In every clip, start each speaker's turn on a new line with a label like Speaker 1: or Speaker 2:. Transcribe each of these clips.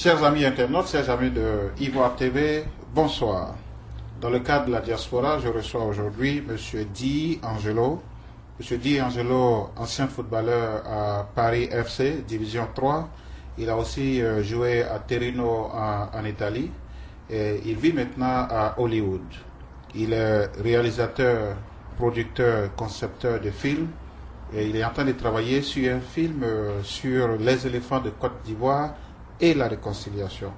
Speaker 1: Chers amis internautes, chers amis de Ivoire TV, bonsoir. Dans le cadre de la diaspora, je reçois aujourd'hui M. Di Angelo. M. Di Angelo, ancien footballeur à Paris FC, Division 3. Il a aussi joué à Torino en Italie. Et il vit maintenant à Hollywood. Il est réalisateur, producteur, concepteur de films. Et il est en train de travailler sur un film sur les éléphants de Côte d'Ivoire et la réconciliation.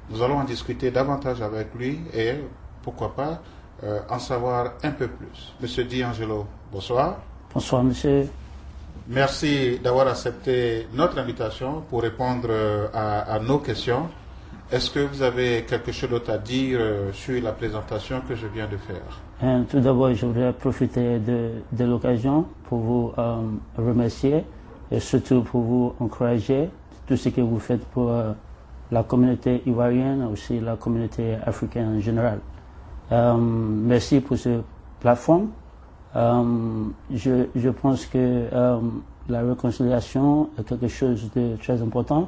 Speaker 1: Nous allons en discuter davantage avec lui et pourquoi pas en savoir un peu plus. Monsieur Di Angelo, bonsoir.
Speaker 2: Bonsoir monsieur.
Speaker 1: Merci d'avoir accepté notre invitation pour répondre à nos questions. Est-ce que vous avez quelque chose d'autre à dire sur la présentation que je viens de faire?
Speaker 2: Tout d'abord, je voudrais profiter de l'occasion pour vous remercier et surtout pour vous encourager tout ce que vous faites pour la communauté ivoirienne et aussi la communauté africaine en général. Merci pour cette plateforme. Je pense que la réconciliation est quelque chose de très important.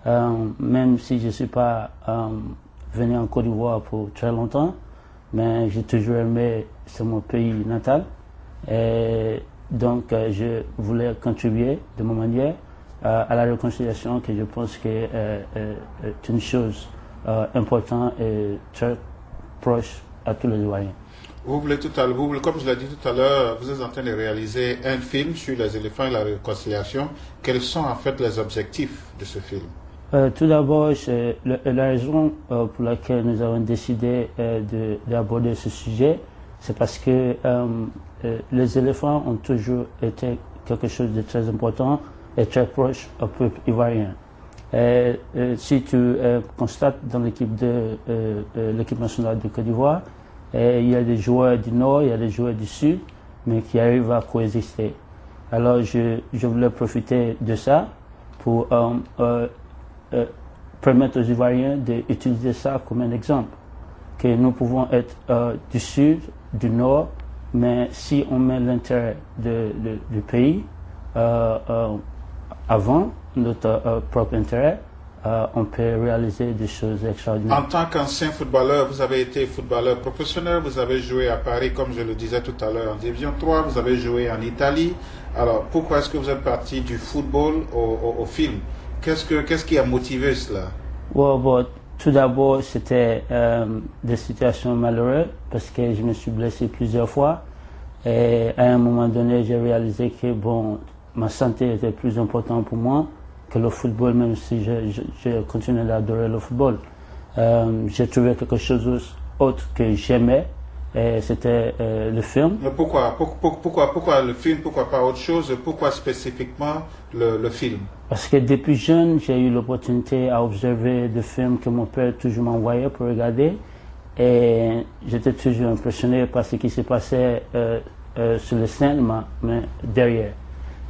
Speaker 2: Même si je ne suis pas venu en Côte d'Ivoire pour très longtemps, mais j'ai toujours aimé, c'est mon pays natal. Et donc je voulais contribuer de ma manière à la réconciliation que je pense que est une chose importante et très proche à tous les Ivoiriens.
Speaker 1: Comme je l'ai dit tout à l'heure, vous êtes en train de réaliser un film sur les éléphants et la réconciliation. Quels sont en fait les objectifs de ce film?
Speaker 2: Tout d'abord, la raison pour laquelle nous avons décidé d'aborder ce sujet, c'est parce que les éléphants ont toujours été quelque chose de très important et très proche au peuple ivoirien. Si tu constates dans l'équipe nationale de Côte d'Ivoire, il y a des joueurs du Nord, il y a des joueurs du Sud, mais qui arrivent à coexister. Alors je voulais profiter de ça pour permettre aux Ivoiriens d'utiliser ça comme un exemple. Que nous pouvons être du Sud, du Nord, mais si on met l'intérêt du pays avant notre propre intérêt, on peut réaliser des choses extraordinaires.
Speaker 1: En tant qu'ancien footballeur, vous avez été footballeur professionnel, vous avez joué à Paris, comme je le disais tout à l'heure, en Division 3, vous avez joué en Italie. Alors, pourquoi est-ce que vous êtes parti du football au film? Qu'est-ce qui a motivé cela?
Speaker 2: Tout d'abord, c'était des situations malheureuses parce que je me suis blessé plusieurs fois. Et à un moment donné, j'ai réalisé que ma santé était plus importante pour moi que le football, même si je continuais d'adorer le football. J'ai trouvé quelque chose d'autre que j'aimais, et c'était le film.
Speaker 1: Mais pourquoi le film? Pourquoi pas autre chose? Pourquoi spécifiquement le film?
Speaker 2: Parce que depuis jeune, j'ai eu l'opportunité à observer des films que mon père toujours m'envoyait pour regarder. Et j'étais toujours impressionné par ce qui se passait sur le scène, mais derrière.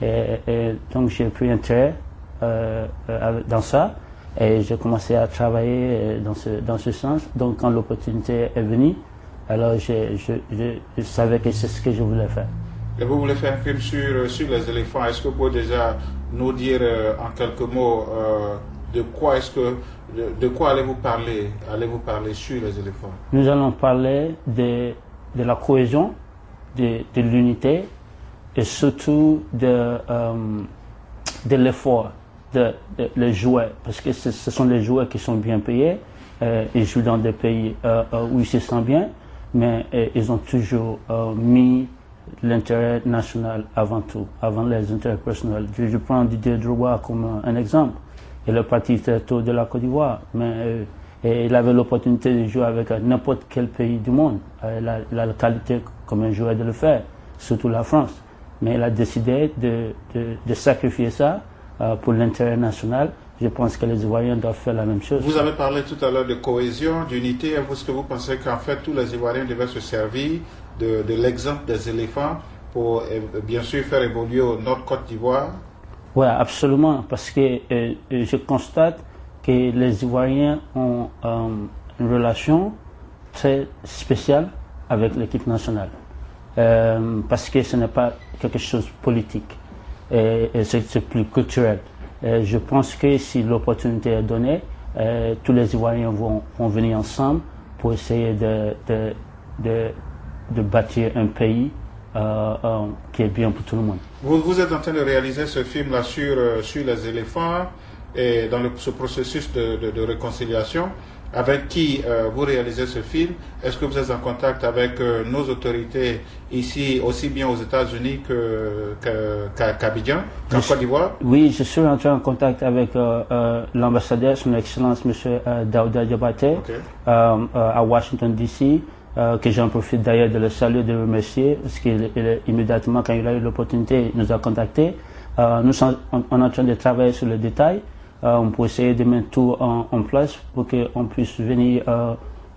Speaker 2: Et donc j'ai pris intérêt dans ça et j'ai commencé à travailler dans ce sens. Donc quand l'opportunité est venue, alors je savais que c'est ce que je voulais faire.
Speaker 1: Et vous voulez faire un film sur les éléphants. Est-ce que vous pouvez déjà nous dire en quelques mots de quoi allez-vous parler? Allez-vous parler sur les éléphants?
Speaker 2: Nous allons parler de la cohésion, de l'unité et surtout de l'effort les joueurs, parce que ce sont les joueurs qui sont bien payés. Ils jouent dans des pays où ils se sentent bien, mais ils ont toujours mis l'intérêt national avant tout, avant les intérêts personnels. Je prends Didier Drogba comme un exemple. Il est parti très tôt de la Côte d'Ivoire, mais il avait l'opportunité de jouer avec n'importe quel pays du monde. Il a la qualité comme un joueur de le faire, surtout la France. Mais il a décidé de sacrifier ça pour l'intérêt national. Je pense que les Ivoiriens doivent faire la même chose.
Speaker 1: Vous avez parlé tout à l'heure de cohésion, d'unité. Est-ce que vous pensez qu'en fait tous les Ivoiriens devaient se servir de l'exemple des éléphants pour bien sûr faire évoluer au Nord-Côte d'Ivoire?
Speaker 2: Oui, absolument, parce que je constate que les Ivoiriens ont une relation très spéciale avec l'équipe nationale. Parce que ce n'est pas quelque chose de politique, et c'est plus culturel. Je pense que si l'opportunité est donnée, tous les Ivoiriens vont venir ensemble pour essayer de bâtir un pays qui est bien pour tout le monde.
Speaker 1: Vous êtes en train de réaliser ce film-là sur les éléphants et dans ce processus de réconciliation. Avec qui vous réalisez ce film? Est-ce que vous êtes en contact avec nos autorités ici, aussi bien aux États-Unis qu'à Abidjan, qu'en Côte d'Ivoire?
Speaker 2: Oui, je suis entré en contact avec l'ambassadeur, son Excellence M. Daouda Diabaté, à Washington DC, que j'en profite d'ailleurs de le saluer, de le remercier, parce qu'immédiatement, quand il a eu l'opportunité, il nous a contactés. Nous sommes en train de travailler sur le détail. Pour essayer de mettre tout en place pour qu'on puisse venir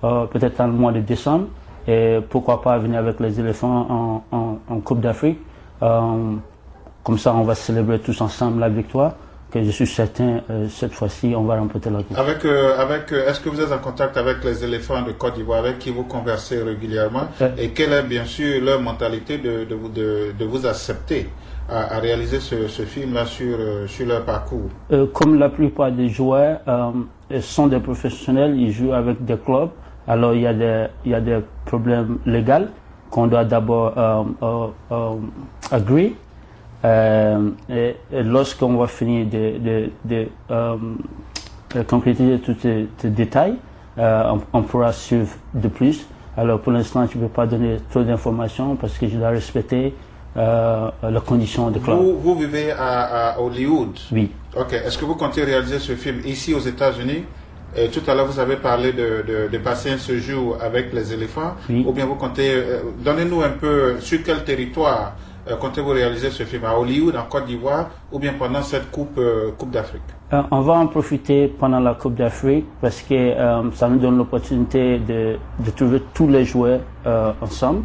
Speaker 2: peut-être dans le mois de décembre et pourquoi pas venir avec les éléphants en Coupe d'Afrique. Comme ça, on va célébrer tous ensemble la victoire, que je suis certain cette fois-ci, on va remporter la Coupe.
Speaker 1: Est-ce que vous êtes en contact avec les éléphants de Côte d'Ivoire avec qui vous conversez régulièrement et quelle est bien sûr leur mentalité de vous accepter à réaliser ce film-là sur leur parcours?
Speaker 2: Comme la plupart des joueurs sont des professionnels, ils jouent avec des clubs, alors il y a des problèmes légaux qu'on doit d'abord agree. Et lorsqu'on va finir de compléter tous ces détails, on pourra suivre de plus. Alors pour l'instant, je ne peux pas donner trop d'informations parce que je dois respecter les conditions de club.
Speaker 1: Vous vivez à Hollywood?
Speaker 2: Oui.
Speaker 1: Ok. Est-ce que vous comptez réaliser ce film ici aux États-Unis? Tout à l'heure, vous avez parlé de passer un séjour avec les éléphants.
Speaker 2: Oui.
Speaker 1: Ou bien vous comptez... Donnez-nous un peu sur quel territoire comptez-vous réaliser ce film? À Hollywood, en Côte d'Ivoire, ou bien pendant cette Coupe d'Afrique?
Speaker 2: On va en profiter pendant la Coupe d'Afrique parce que ça nous donne l'opportunité de trouver tous les joueurs ensemble.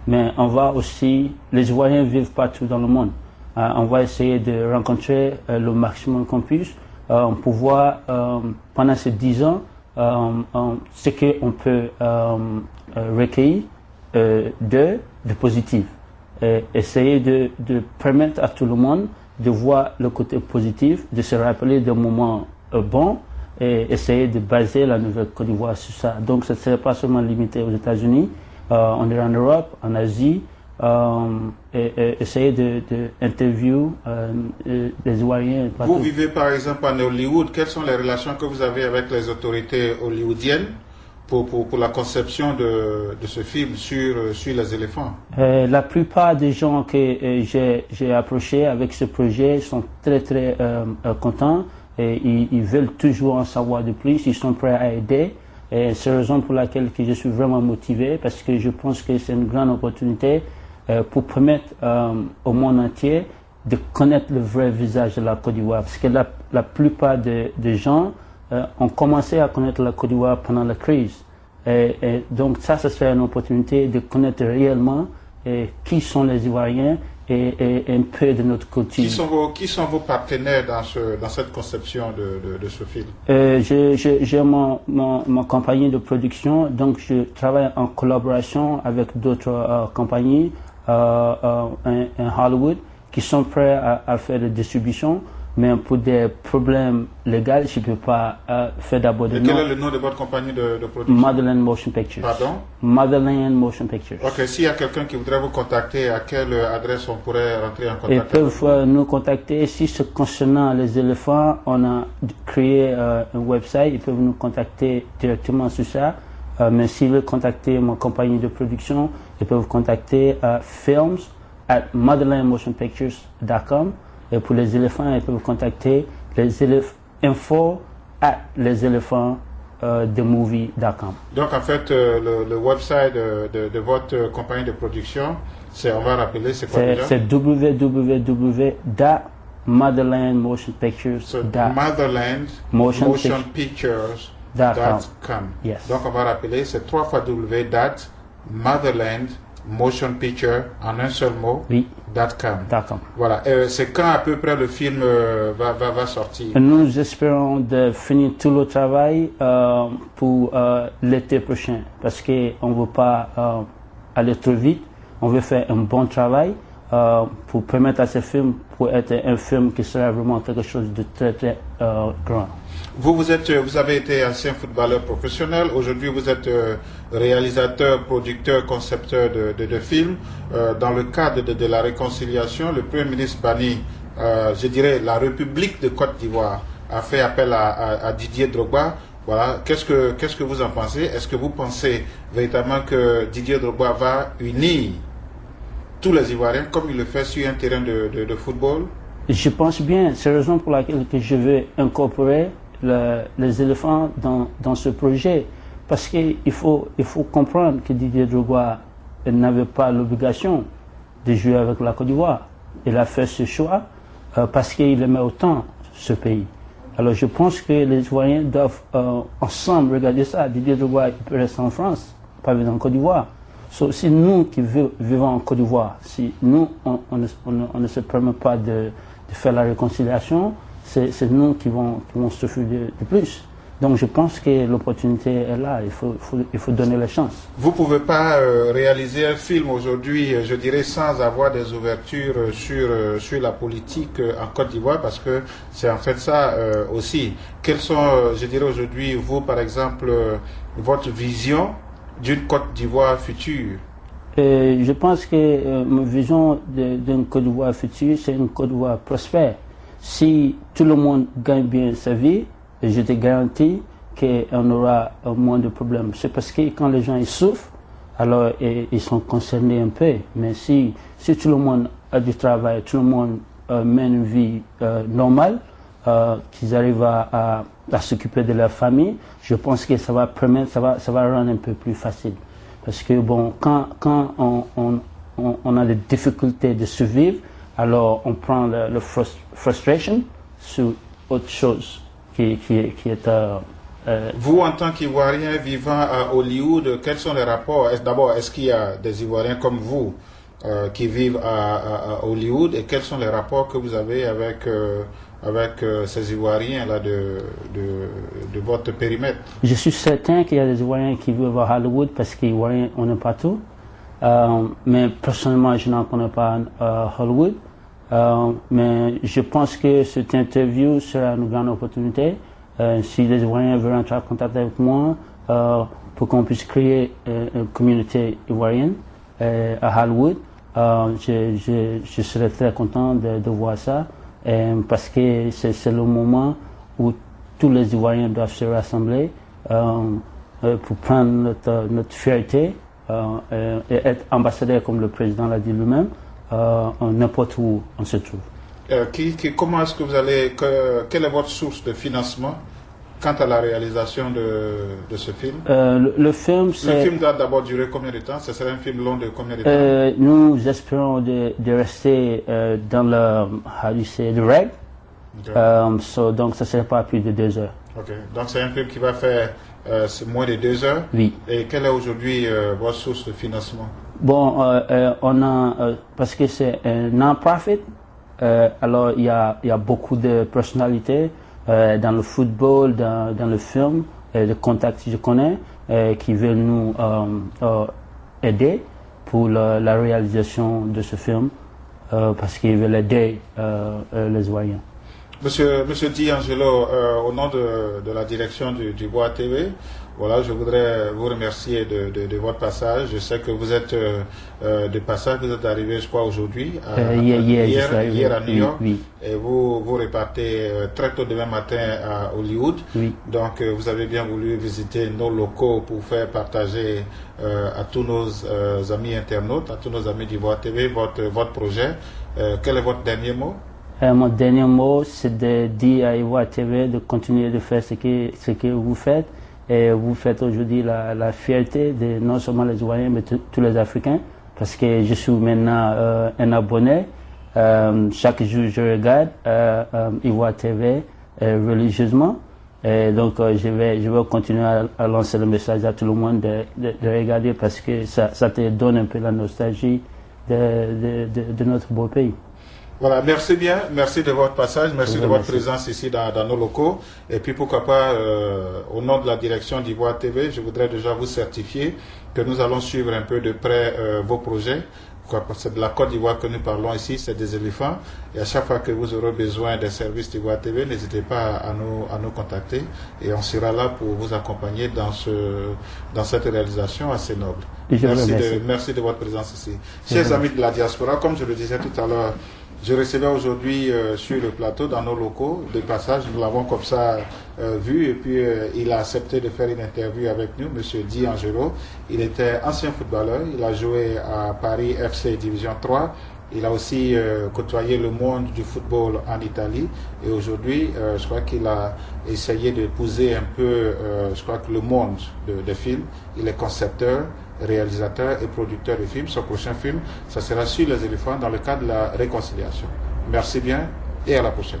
Speaker 2: Mais on va aussi, les Ivoiriens vivent partout dans le monde. On va essayer de rencontrer le maximum qu'on puisse pour voir pendant ces 10 ans ce qu'on peut recueillir de positif. Et essayer de permettre à tout le monde de voir le côté positif, de se rappeler des moments bons et essayer de baser la nouvelle Côte d'Ivoire sur ça. Donc ce ne serait pas seulement limité aux États-Unis. On est en Europe, en Asie, et essayer d'interviewer les Ivoiriens.
Speaker 1: Vous vivez par exemple en Hollywood. Quelles sont les relations que vous avez avec les autorités hollywoodiennes pour la conception de ce film sur les éléphants?
Speaker 2: La plupart des gens que j'ai approchés avec ce projet sont très contents et ils veulent toujours en savoir de plus. Ils sont prêts à aider. Et c'est la raison pour laquelle je suis vraiment motivé, parce que je pense que c'est une grande opportunité pour permettre au monde entier de connaître le vrai visage de la Côte d'Ivoire. Parce que la plupart des gens ont commencé à connaître la Côte d'Ivoire pendant la crise. Et donc ça serait une opportunité de connaître réellement qui sont les Ivoiriens et un peu de notre culture.
Speaker 1: Qui sont vos partenaires dans cette conception de ce film?
Speaker 2: J'ai ma compagnie de production, donc je travaille en collaboration avec d'autres compagnies en Hollywood qui sont prêts à faire des distributions, mais pour des problèmes légaux, je ne peux pas faire d'abord de nom.
Speaker 1: Quel est le nom de votre compagnie de production?
Speaker 2: Motherland Motion Pictures.
Speaker 1: Pardon?
Speaker 2: Motherland Motion Pictures.
Speaker 1: Ok, s'il y a quelqu'un qui voudrait vous contacter, à quelle adresse on pourrait rentrer en contact?
Speaker 2: Ils peuvent nous contacter. Si c'est concernant les éléphants, on a créé un website. Ils peuvent nous contacter directement sur ça. Mais s'ils veulent contacter ma compagnie de production, ils peuvent contacter films@motherlandmotionpictures.com. Et pour les éléphants, ils peuvent contacter info@leséléphants.themovie.com.
Speaker 1: Donc en fait, le website de votre compagnie de production, on va rappeler, c'est quoi déjà?
Speaker 2: C'est www.motherlandmotionpictures.com.
Speaker 1: Motherlandmotionpictures.com.
Speaker 2: Yes.
Speaker 1: Donc on va rappeler, c'est www.motherlandmotionpicture en un seul mot.
Speaker 2: Oui.
Speaker 1: .com. Voilà. C'est quand à peu près le film va sortir?
Speaker 2: Nous espérons de finir tout le travail pour l'été prochain, parce qu'on ne veut pas aller trop vite. On veut faire un bon travail. pour permettre à ce film pour être un film qui sera vraiment quelque chose de très très grand.
Speaker 1: Vous avez été ancien footballeur professionnel. Aujourd'hui, vous êtes réalisateur, producteur, concepteur de films. Dans le cadre de la réconciliation, le Premier ministre Bani, je dirais la République de Côte d'Ivoire, a fait appel à Didier Drogba. Voilà. Qu'est-ce que vous en pensez? Est-ce que vous pensez véritablement que Didier Drogba va unir tous les Ivoiriens comme il le fait sur un terrain de football?
Speaker 2: Je pense bien. C'est la raison pour laquelle que je veux incorporer les éléphants dans ce projet. Parce qu'il faut comprendre que Didier Drogba n'avait pas l'obligation de jouer avec la Côte d'Ivoire. Il a fait ce choix parce qu'il aimait autant ce pays. Alors je pense que les Ivoiriens doivent ensemble regarder ça. Didier Drogba il peut rester en France, pas vivre en Côte d'Ivoire. Si nous qui vivons en Côte d'Ivoire, si nous on ne se permet pas de faire la réconciliation, c'est nous qui vont souffrir de plus. Donc je pense que l'opportunité est là, il faut donner la chance.
Speaker 1: Vous ne pouvez pas réaliser un film aujourd'hui, je dirais, sans avoir des ouvertures sur la politique en Côte d'Ivoire, parce que c'est en fait ça aussi. Quelles sont, je dirais aujourd'hui, vous par exemple, votre vision d'une Côte d'Ivoire future?
Speaker 2: Je pense que ma vision d'une Côte d'Ivoire future, c'est une Côte d'Ivoire prospère. Si tout le monde gagne bien sa vie, je te garantis qu'on aura moins de problèmes. C'est parce que quand les gens ils souffrent, alors ils sont concernés un peu. Mais si tout le monde a du travail, tout le monde mène une vie normale, qu'ils arrivent à s'occuper de leur famille, je pense que ça va permettre, ça va rendre un peu plus facile. Parce que bon, quand on a des difficultés de survivre, alors on prend le frustration sur autre chose qui est
Speaker 1: Vous, en tant qu'Ivoirien vivant à Hollywood, quels sont les rapports? D'abord, est-ce qu'il y a des Ivoiriens comme vous qui vivent à Hollywood, et quels sont les rapports que vous avez avec ces Ivoiriens-là de votre périmètre?
Speaker 2: Je suis certain qu'il y a des Ivoiriens qui vivent à Hollywood parce qu'Ivoiriens, on est partout. Mais personnellement, je n'en connais pas Hollywood. Mais je pense que cette interview sera une grande opportunité. Si les Ivoiriens veulent entrer en contact avec moi, pour qu'on puisse créer une communauté ivoirienne à Hollywood, je serais très content de voir ça. Parce que c'est le moment où tous les Ivoiriens doivent se rassembler pour prendre notre fierté et être ambassadeur, comme le président l'a dit lui-même, n'importe où on se trouve.
Speaker 1: Comment est-ce que vous allez, quelle est votre source de financement quant à la réalisation de ce film?
Speaker 2: Le film,
Speaker 1: le film doit d'abord durer combien de temps? Ce serait un film long de combien de temps?
Speaker 2: Nous espérons de rester dans le reg. Okay. Donc ça ne serait pas plus de 2 heures.
Speaker 1: Ok, donc c'est un film qui va faire moins de 2 heures.
Speaker 2: Oui.
Speaker 1: Et quelle est aujourd'hui votre source de financement?
Speaker 2: Bon, on a, parce que c'est un non-profit, alors il y a beaucoup de personnalités dans le football, dans le film, de contacts que je connais, qui veulent nous aider pour la réalisation de ce film, parce qu'ils veulent aider les Ivoiriens.
Speaker 1: Monsieur Di Angelo, au nom de la direction du Bois TV, voilà, je voudrais vous remercier de votre passage. Je sais que vous êtes de passage, vous êtes arrivé, je crois, aujourd'hui, hier à New York,
Speaker 2: oui.
Speaker 1: Et vous repartez très tôt demain matin à Hollywood.
Speaker 2: Oui.
Speaker 1: Donc, vous avez bien voulu visiter nos locaux pour faire partager à tous nos amis internautes, à tous nos amis du Bois TV, votre projet. Quel est votre dernier mot?
Speaker 2: Mon dernier mot, c'est de dire à Ivoire TV de continuer de faire ce que vous faites. Et vous faites aujourd'hui la fierté de non seulement les Ivoiriens, mais tous les Africains. Parce que je suis maintenant un abonné. Chaque jour, je regarde Ivoire TV religieusement. Et donc, je vais continuer à lancer le message à tout le monde de regarder, parce que ça te donne un peu la nostalgie de notre beau pays.
Speaker 1: Voilà, merci bien, merci de votre passage, merci de votre présence ici dans nos locaux. Et puis pourquoi pas, au nom de la direction d'Ivoire TV, je voudrais déjà vous certifier que nous allons suivre un peu de près vos projets. quoi, c'est de la Côte d'Ivoire que nous parlons ici, c'est des éléphants. Et à chaque fois que vous aurez besoin des services d'Ivoire TV, n'hésitez pas à nous contacter et on sera là pour vous accompagner dans cette réalisation assez noble. Merci de votre présence ici. Chers amis de la diaspora, comme je le disais tout à l'heure, je recevais aujourd'hui sur le plateau, dans nos locaux, de passage, nous l'avons comme ça vu, et puis il a accepté de faire une interview avec nous, M. Di Angelo. Il était ancien footballeur, il a joué à Paris FC Division 3, il a aussi côtoyé le monde du football en Italie, et aujourd'hui, je crois qu'il a essayé d'épouser un peu, je crois que le monde des films. Il est concepteur, réalisateur et producteur de films. Son prochain film, ça sera sur les éléphants dans le cadre de la réconciliation. Merci bien et à la prochaine.